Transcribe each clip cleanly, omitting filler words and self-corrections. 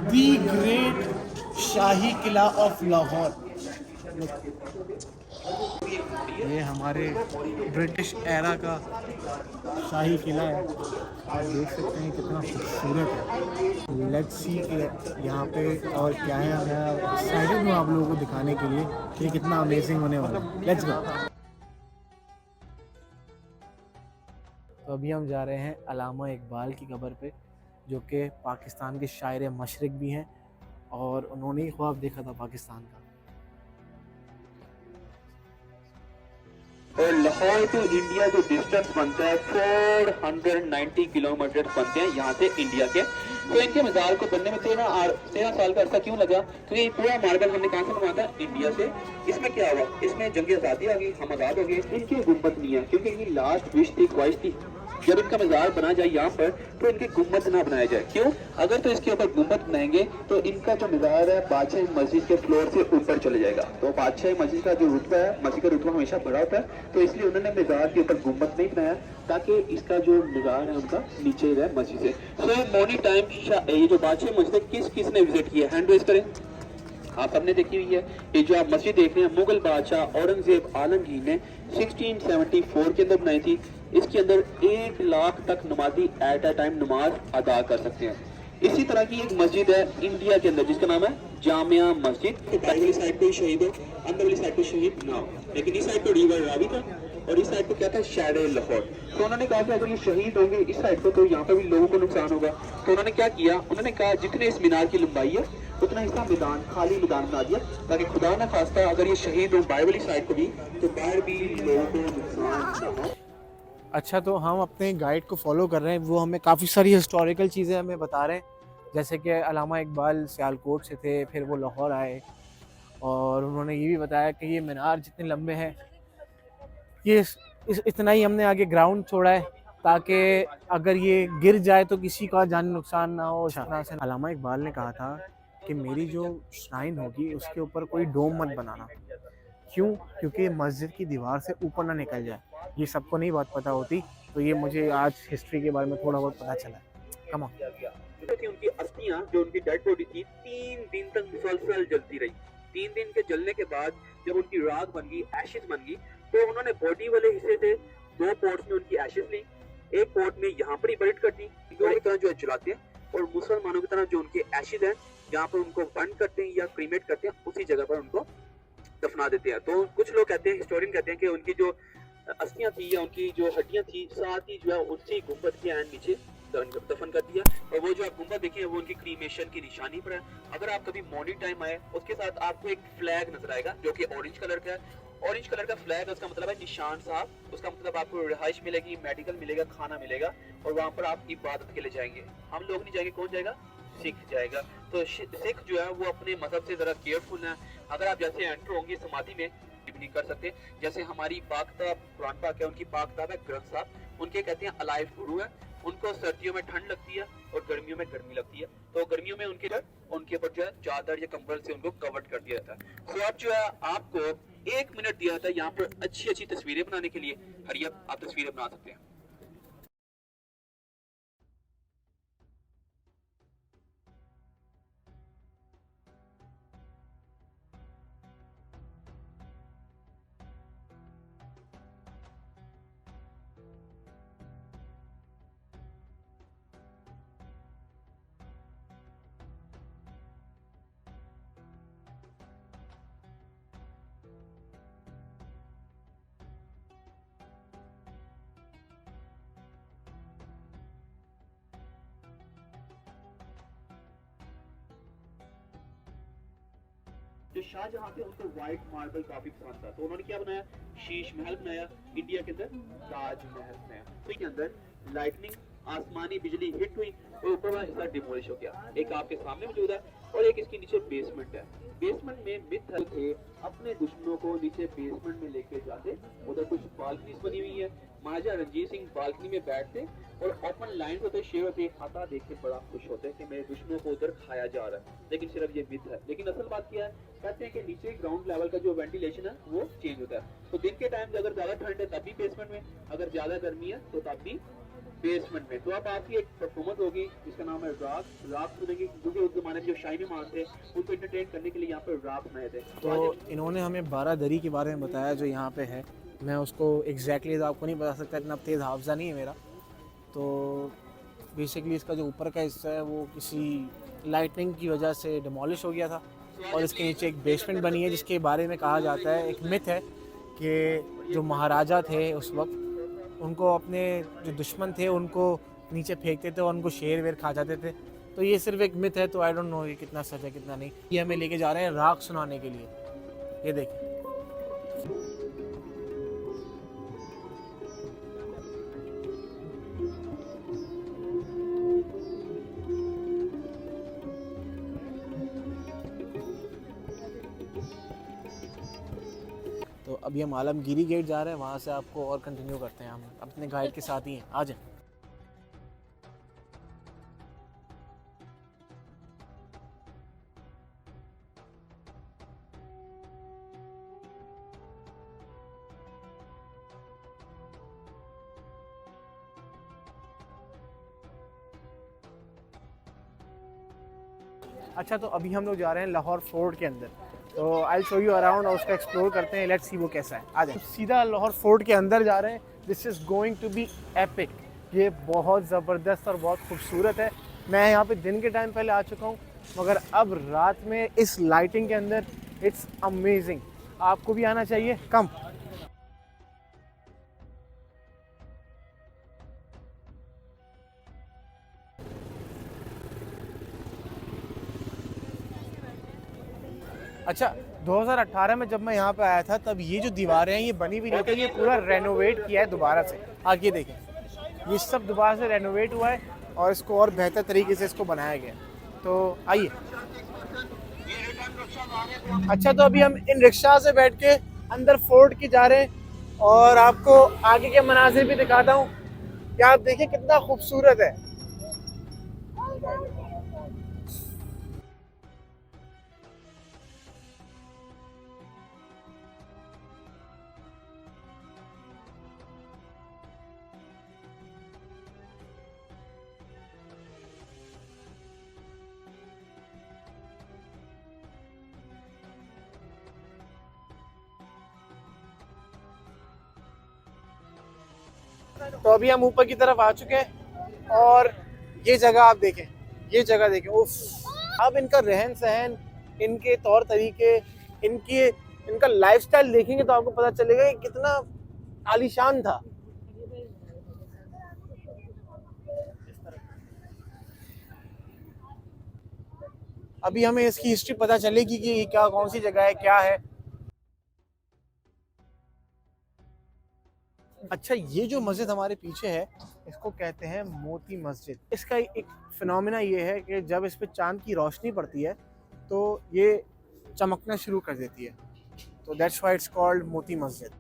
The great shahi Qila of Lahore. ये हमारे British era का शाही किला है, आप देख सकते हैं कितना खूबसूरत है। लेट्स सी कि यहाँ पे और क्या है। मैं एक्साइटेड हूँ आप लोगों को दिखाने के लिए कि कितना अमेजिंग होने वाला है। Let's go. तो अभी हम जा रहे हैं अल्लामा इकबाल की कब्र पे, जो कि पाकिस्तान के शायर मशरिक भी हैं और उन्होंने ही ख्वाब देखा था पाकिस्तान का। और लाहौर टू इंडिया जो डिस्टेंस बनता है 490 किलोमीटर बनते हैं यहाँ से इंडिया के। तो इनके मज़ार को बनने में 13 साल का अर्सा क्यों लगा? क्योंकि ये पूरा मार्बल हमने कहाँ से बनवाया था? इंडिया से। इसमें क्या हुआ? इसमें जंग आज़ादी आ गई, हम आज़ाद हो गए। इनकी गुम्बद नहीं है क्योंकि इनकी लास्ट विश थी, ख्वाहिश थी जब इनका मज़ार बना जाए यहाँ पर तो इनकी गुम्बद ना बनाया जाए। क्यों? अगर तो इसके ऊपर गुम्बद बनाएंगे तो इनका जो मज़ार है बादशाह मस्जिद के फ्लोर से ऊपर चले जाएगा। तो बादशाह मस्जिद का जो रुतबा है, मस्जिद का रुतबा हमेशा बड़ा होता है, तो इसलिए उन्होंने मज़ार के ऊपर गुम्बद नहीं बनाया ताकि इसका जो मज़ार है उनका नीचे रहे मस्जिद से। सो मॉर्निंग टाइम ये जो बादशाह मस्जिद किस ने विजिट किया? हैंड रेज करें। आप सबने देखी हुई है। ये जो आप मस्जिद देख रहे हैं मुगल बादशाह औरंगजेब आलमगीर ने 1674 के अंदर बनाई थी। इसके अंदर 1 लाख तक नमाजी एट अ टाइम नमाज अदा कर सकते हैं। इसी तरह की एक मस्जिद है इंडिया के अंदर जिसका नाम है जामिया मस्जिद। बाहर वाली साइड पे शहीद है, अंदर वाली साइड पे शहीद ना हो, लेकिन इस साइड पे रिवर रावी था और इस साइड पे क्या था? शहर लाहौर। तो उन्होंने कहा कि अगर ये शहीद होंगे इस साइड पे तो यहाँ पे भी लोगों को नुकसान होगा। तो उन्होंने क्या किया? उन्होंने कहा जितने इस मीनार की लंबाई है उतना हिस्सा मैदान, खाली मैदान बना दिया ताकि खुदा ना खास्ता अगर ये शहीद हो बाहर वाली साइड को भी तो बाहर भी लोगों को नुकसान ना हो। अच्छा, तो हम अपने गाइड को फॉलो कर रहे हैं, वो हमें काफ़ी सारी हिस्टोरिकल चीज़ें हमें बता रहे हैं, जैसे कि अल्लामा इकबाल सियालकोट से थे, फिर वो लाहौर आए और उन्होंने ये भी बताया कि ये मीनार जितने लंबे हैं ये इतना ही हमने आगे ग्राउंड छोड़ा है ताकि अगर ये गिर जाए तो किसी का जानी नुकसान ना हो। अल्लामा इकबाल ने कहा था कि मेरी जो श्राइन होगी उसके ऊपर कोई डोम मत बनाना। क्यों? क्योंकि मस्जिद की दीवार से ऊपर ना निकल जाए। ये सबको नहीं बात पता होती, तो ये मुझे आज हिस्ट्री के बारे में थोड़ा बहुत पता चला है। Come on. थी उनकी अस्थियां, जो उनकी डेड बॉडी थी 3 दिन तक मुसलसल जलती रही। 3 दिन के जलने के बाद जब उनकी राख बन गई, एशेज बन गई, तो उन्होंने बॉडी वाले हिस्से से 2 पोर्ट्स में उनकी एशेज ली, एक पोर्ट में यहाँ पर ही बर्न कर दी, की तरह जो है जलाते हैं, और मुसलमानों की तरह जो उनके एशेज हैं जहाँ पर उनको बर्न करते हैं या क्रीमेट करते हैं उसी जगह पर उनको दफना देते हैं। तो कुछ लोग कहते हैं, हिस्टोरियन कहते हैं कि उनकी जो अस्थियां थी या उनकी जो हड्डियां थी साथ ही जो है उसी गुंबद के एंड नीचे दफन कर दिया। और वो जो आप गुंबद देखें वो उनकी क्रीमेशन की निशानी पर है। अगर आप कभी मॉर्निंग टाइम आए उसके साथ आपको एक फ्लैग नजर आएगा जो कि ऑरेंज कलर का है। ऑरेंज कलर का फ्लैग उसका मतलब है निशान साहब, उसका मतलब आपको रिहाइश मिलेगी, मेडिकल मिलेगा, खाना मिलेगा और वहाँ पर आप इबादत के लिए जाएंगे। हम लोग नहीं जाएंगे, कौन जाएगा? सिख जाएगा। तो सिख जो है वो अपने मजहब से जरा केयरफुल है। अगर आप जैसे एंटर होंगे समाधि में नहीं कर सकते। जैसे हमारी पाक किताब कुरान पाक है, उनकी पाक किताब है ग्रंथ साहब, उनके कहते हैं अलाइव गुरु है। उनको सर्दियों में ठंड लगती है और गर्मियों में गर्मी लगती है, तो गर्मियों में उनके ऊपर जो है चादर या कंबल से उनको कवर कर दिया जाता है। तो अब जो है आपको 1 मिनट दिया जाता है यहाँ पर अच्छी अच्छी तस्वीरें बनाने के लिए। हरिया आप तस्वीरें बना सकते हैं। जो शाहजहां थे उनको व्हाइट मार्बल काफी पसंद था, तो उन्होंने क्या बनाया? शीश महल बनाया, इंडिया के अंदर ताजमहल बनाया। तो के अंदर लाइटनिंग, आसमानी बिजली हिट हुई और ऊपर वाला हिस्सा डिमोलिश हो गया। एक आपके सामने मौजूद है और एक इसके नीचे बेसमेंट है। बेसमेंट में मित्र थे अपने दुश्मनों को नीचे बेसमेंट में लेके जाते। उधर कुछ बालकनीज बनी हुई है, महाराजा रंजीत सिंह बालकनी में बैठते और ओपन लाइन होते, शेर होते, खाता देख के बड़ा खुश होते कि मेरे दुश्मनों को उधर खाया जा रहा है। लेकिन सिर्फ ये मिथ है। लेकिन असल बात क्या है? कहते हैं कि नीचे ग्राउंड लेवल का जो वेंटिलेशन है वो चेंज होता है। तो दिन के टाइम अगर ज्यादा ठंड है तब भी बेसमेंट में, अगर ज्यादा गर्मी है तो तब भी बेसमेंट में। तो अब आपकी एक परफॉर्मेंस होगी जिसका नाम है राग। राग सुनेंगे क्योंकि उस जमाने में जो शाही मां थे उनको एंटरटेन करने के लिए यहाँ पर राग सुनाए थे। तो इन्होंने हमें बारादरी के बारे में बताया जो यहाँ पे है। मैं उसको एग्जैक्टली तो आपको नहीं बता सकता, इतना तेज़ हाफजा नहीं है मेरा। तो बेसिकली इसका जो ऊपर का हिस्सा है वो किसी लाइटनिंग की वजह से डिमोलिश हो गया था और इसके नीचे एक बेसमेंट बनी है जिसके बारे में कहा जाता है, एक मिथ है कि जो महाराजा थे उस वक्त उनको अपने जो दुश्मन थे उनको नीचे फेंकते थे और उनको शेर वेर खा जाते थे। तो ये सिर्फ एक मिथ है, तो आई डोंट नो ये कितना सच है कितना नहीं। ये हमें लेके जा रहे हैं राग सुनाने के लिए, ये देखिए। तो अभी हम आलमगीरी गेट जा रहे हैं, वहाँ से आपको और कंटिन्यू करते हैं। हम अपने गाइड के साथ ही हैं, आ जाए। अच्छा, तो अभी हम लोग जा रहे हैं लाहौर फोर्ट के अंदर। तो आई शो यू अराउंड और उसका एक्सप्लोर करते हैं। लेट्स सी वो कैसा है, आ जाए। सीधा लाहौर फोर्ट के अंदर जा रहे हैं। This is going to be epic. ये बहुत ज़बरदस्त और बहुत खूबसूरत है। मैं यहाँ पे दिन के टाइम पहले आ चुका हूँ, मगर अब रात में इस लाइटिंग के अंदर इट्स अमेजिंग। आपको भी आना चाहिए, कम। अच्छा, 2018 में जब मैं यहाँ पे आया था तब ये जो दीवारें हैं ये बनी हुई नहीं थी, ये पूरा रेनोवेट किया है दोबारा से। आगे देखें, ये सब दोबारा से रेनोवेट हुआ है और इसको और बेहतर तरीके से इसको बनाया गया। तो आइए। अच्छा, तो अभी हम इन रिक्शा से बैठ के अंदर फोर्ट की जा रहे हैं और आपको आगे के मनाजिर भी दिखाता हूँ। क्या आप देखिए कितना खूबसूरत है। तो अभी हम ऊपर की तरफ आ चुके हैं और ये जगह आप देखें, ये जगह देखें, उफ। अब इनका रहन सहन, इनके तौर तरीके, इनका लाइफस्टाइल देखेंगे तो आपको पता चलेगा कि कितना आलीशान था। अभी हमें इसकी हिस्ट्री पता चलेगी कि क्या, कौन सी जगह है, क्या है। अच्छा, ये जो मस्जिद हमारे पीछे है इसको कहते हैं मोती मस्जिद। इसका एक फिनोमिना ये है कि जब इस पे चांद की रोशनी पड़ती है तो ये चमकना शुरू कर देती है, तो that's why it's called Moti Masjid.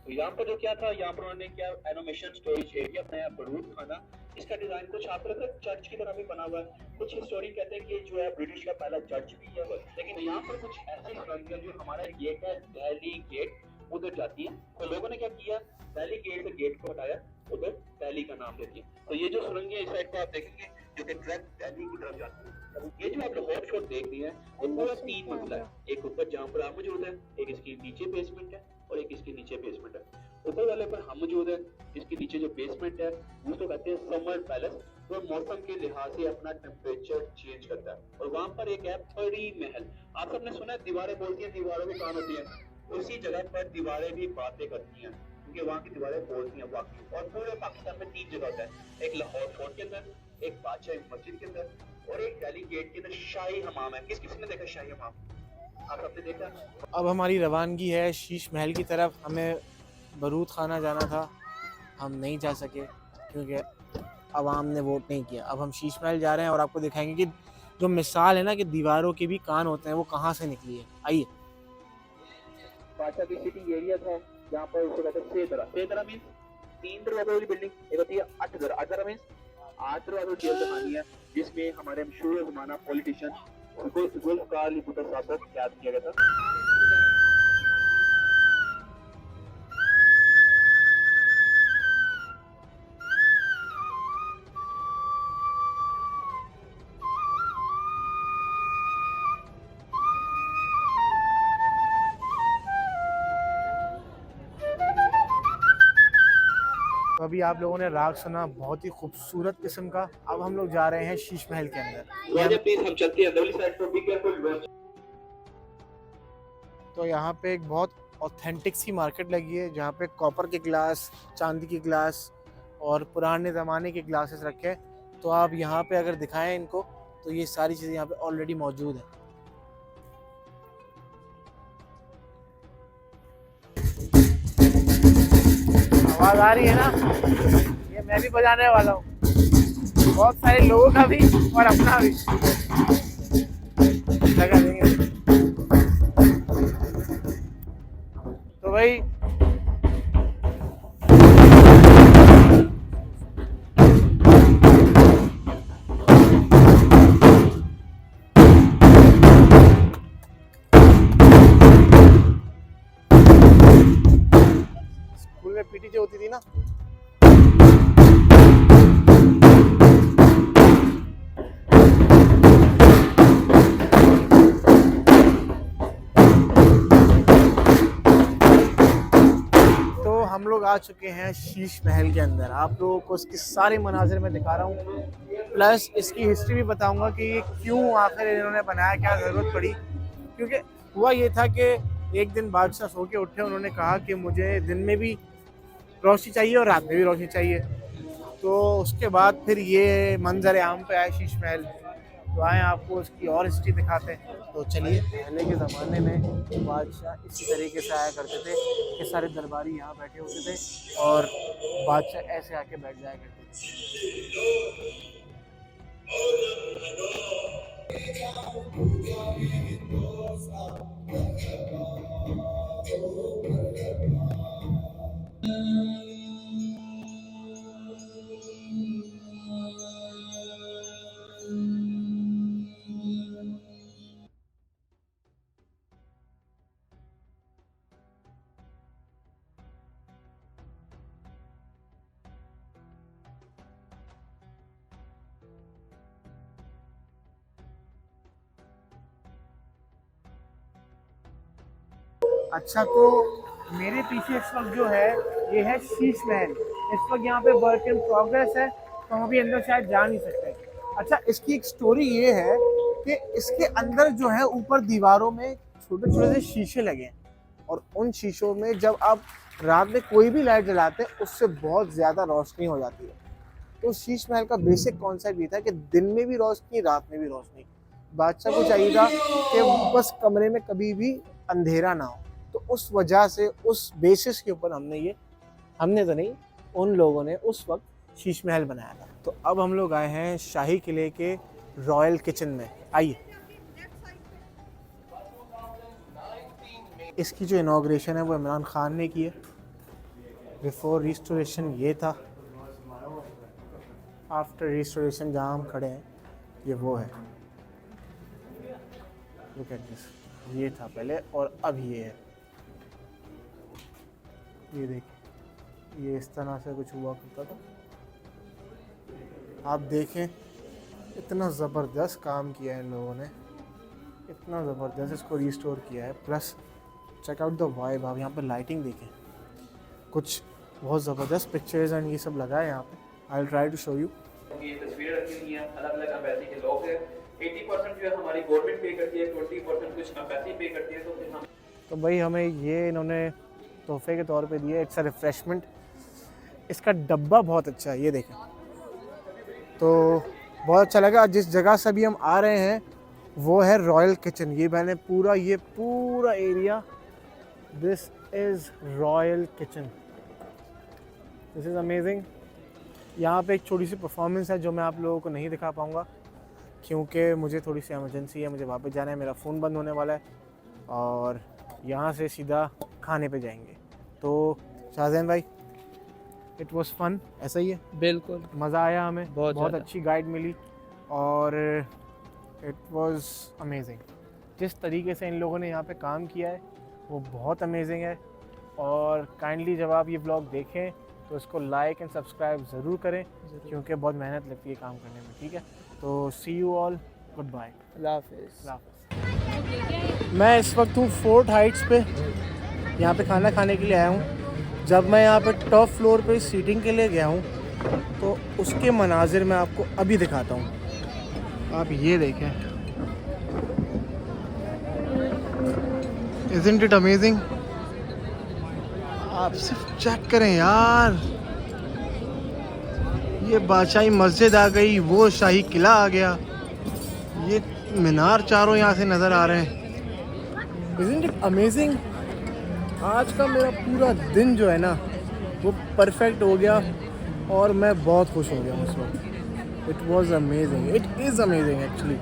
तो यहाँ पर जो क्या था, यहाँ पर उन्होंने क्या एनिमेशन स्टोरेज एरिया बनाया, बरूद खाना। इसका डिजाइन कुछ आप लोग चर्च की तरह भी बना हुआ है। कुछ हिस्टोरियन कहते हैं कि जो है ब्रिटिश का पहला चर्च भी है, लेकिन यहाँ पर कुछ ऐसी सुरंगें जो हमारा गेट है दिल्ली गेट, उधर जाती है। तो लोगों ने क्या किया, दिल्ली गेट से गेट को हटाया, उधर दिल्ली का नाम दे दिया। तो ये जो सुरंगें इस साइड पर आप देखेंगे जो कि डायरेक्ट दिल्ली की तरफ जाती है। ये जो आप लाहौर फोर्ट देख रही है वो पूरा 3 मंजिला है। एक ऊपर जहाँ पर आप मौजूद है, एक इसके नीचे बेसमेंट है और एक इसके नीचे बेसमेंट है। ऊपर वाले पर हम मौजूद है, इसके नीचे जो बेसमेंट है उसको कहते हैं समर पैलेस। वो मौसम के लिहाज से अपना टेम्परेचर चेंज करता है। और वहाँ पर एक है परी महल। आप सबने सुना है दीवारें बोलती हैं, दीवारों के कान होती हैं। उसी जगह पर दीवारें भी बातें करती हैं, क्योंकि वहाँ की दीवारें बोलती हैं वाकई। और पूरे पाकिस्तान में 3 जगह होता है, एक लाहौर फोर्ट के अंदर, एक बादशाह मस्जिद के अंदर और एक दिल्ली गेट के अंदर शाही हमाम है। किसने देखा शाही हमाम? आप सबने देखा? अब हमारी रवानगी है शीश महल की तरफ। हमें बरूद खाना जाना था, हम नहीं जा सके क्योंकि अवाम ने वोट नहीं किया। अब हम शीश महल जा रहे हैं और आपको दिखाएंगे कि जो मिसाल है ना कि दीवारों के भी कान होते हैं, वो कहाँ से निकली है। आइए। बादशाह की सिटी एरिया था जहाँ पर उसको कहते हैं सेदरा। सेदरा मींस 3 दरवाजे वाली बिल्डिंग, एक होती है 8 दरवाजा मींस 8 दरवाजे जेल कहानी है, जिसमें हमारे मशहूर जमाना पॉलिटिशियन उनको जुल्फ़कार अली भुट्टो साहब को कैद किया गया था। तो अभी आप लोगों ने राग सुना, बहुत ही खूबसूरत किस्म का। अब हम लोग जा रहे हैं शीश महल के अंदर। राजा प्लीज हम चलते हैं, अंदर वाली साइड पर, बी केयरफुल। तो यहाँ पे एक बहुत ऑथेंटिक सी मार्केट लगी है जहाँ पे कॉपर के ग्लास, चांदी के ग्लास और पुराने ज़माने के ग्लासेस रखे हैं। तो आप यहाँ पे अगर दिखाएं इनको तो ये सारी चीज़ें यहाँ पे ऑलरेडी मौजूद हैं। आवाज़ आ रही है ना, ये मैं भी बजाने वाला हूँ, बहुत सारे लोगों का भी और अपना भी लगा देंगे। तो भाई स्कूल में पीटी जो होती थी ना, हम लोग आ चुके हैं शीश महल के अंदर। आप लोगों को इसके सारे मनाजिर में दिखा रहा हूँ, प्लस इसकी हिस्ट्री भी बताऊंगा कि ये क्यों आखिर इन्होंने बनाया, क्या ज़रूरत पड़ी। क्योंकि हुआ ये था कि एक दिन बादशाह सो के उठे, उन्होंने कहा कि मुझे दिन में भी रोशनी चाहिए और रात में भी रोशनी चाहिए। तो उसके बाद फिर ये मंजर आम पे आया शीश महल। तो आए आपको उसकी और हिस्ट्री दिखाते हैं। तो चलिए, पहले के ज़माने में बादशाह इसी तरीके से आया करते थे कि सारे दरबारी यहाँ बैठे होते थे और बादशाह ऐसे आके बैठ जाया करते थे। अच्छा, तो मेरे पीछे इस वक्त जो है ये है शीश महल। इस वक्त यहाँ पे वर्क इन प्रोग्रेस है, तो हम अभी अंदर शायद जा नहीं सकते। अच्छा, इसकी एक स्टोरी ये है कि इसके अंदर जो है ऊपर दीवारों में छोटे छोटे से शीशे लगे हैं और उन शीशों में जब आप रात में कोई भी लाइट जलाते हैं उससे बहुत ज़्यादा रोशनी हो जाती है। तो शीश महल का बेसिक कॉन्सेप्ट ये था कि दिन में भी रोशनी, रात में भी रोशनी। बादशाह को चाहिए था कि बस कमरे में कभी भी अंधेरा ना हो। तो उस वजह से, उस बेसिस के ऊपर हमने तो नहीं, उन लोगों ने उस वक्त शीश महल बनाया था। तो अब हम लोग आए हैं शाही किले के रॉयल किचन में। आइए, इसकी जो इनॉग्रेशन है वो इमरान खान ने की है। बिफोर रिस्टोरेशन ये था, आफ्टर रिस्टोरेशन जहाँ हम खड़े हैं ये वो है। लुक एट दिस, ये था पहले और अब ये है। ये देखिए, ये इस तरह से कुछ हुआ करता था। आप देखें, इतना ज़बरदस्त काम किया है इन लोगों ने, इतना ज़बरदस्त इसको रिस्टोर किया है। Plus check out the vibe, आप यहाँ पर लाइटिंग देखें, कुछ बहुत ज़बरदस्त पिक्चर्स एंड ये सब लगा है यहाँ पे। I will try to show you. ये तस्वीरें रखी हुई हैं, अलग अलग अम्बेसी के लोग हैं। 80% जो है हमारी गवर्नमेंट पे करती है, 20% कुछ अम्बेसी पे करती है। तो फिर हम, तो भाई हमें ये इन्होंने तोहफे के तौर पे दिया, इट्स अ रिफ्रेशमेंट। इसका डब्बा बहुत अच्छा है, ये देखें। तो बहुत अच्छा लगा। जिस जगह से अभी हम आ रहे हैं वो है रॉयल किचन। ये मैंने ये पूरा area, this is royal kitchen, this is amazing. यहाँ पे एक छोटी सी परफॉर्मेंस है जो मैं आप लोगों को नहीं दिखा पाऊँगा क्योंकि मुझे थोड़ी सी इमरजेंसी है, मुझे वापस जाना है, मेरा फ़ोन बंद होने वाला है और यहाँ से सीधा खाने पे जाएंगे। तो शाहज़ैन भाई, इट वाज फन, ऐसा ही है? बिल्कुल, मज़ा आया हमें, बहुत अच्छी गाइड मिली और इट वाज अमेजिंग। जिस तरीके से इन लोगों ने यहाँ पे काम किया है वो बहुत अमेजिंग है। और काइंडली जब आप ये व्लॉग देखें तो इसको लाइक एंड सब्सक्राइब ज़रूर करें, क्योंकि बहुत मेहनत लगती है काम करने में। ठीक है, तो सी यू ऑल, गुड बाय, अल्लाह हाफिज़। मैं इस वक्त हूँ फोर्ट हाइट्स पे, यहाँ पे खाना खाने के लिए आया हूँ। जब मैं यहाँ पे टॉप फ्लोर पे सीटिंग के लिए गया हूँ तो उसके मनाजिर मैं आपको अभी दिखाता हूँ। आप ये देखें, Isn't it amazing? आप सिर्फ चेक करें यार, ये बादशाही मस्जिद आ गई, वो शाही किला आ गया, ये मीनार चारों यहाँ से नज़र आ रहे हैं। Isn't it amazing? आज का मेरा पूरा दिन जो है ना वो परफेक्ट हो गया और मैं बहुत खुश हो गया उस वक्त। It was amazing, it is amazing actually.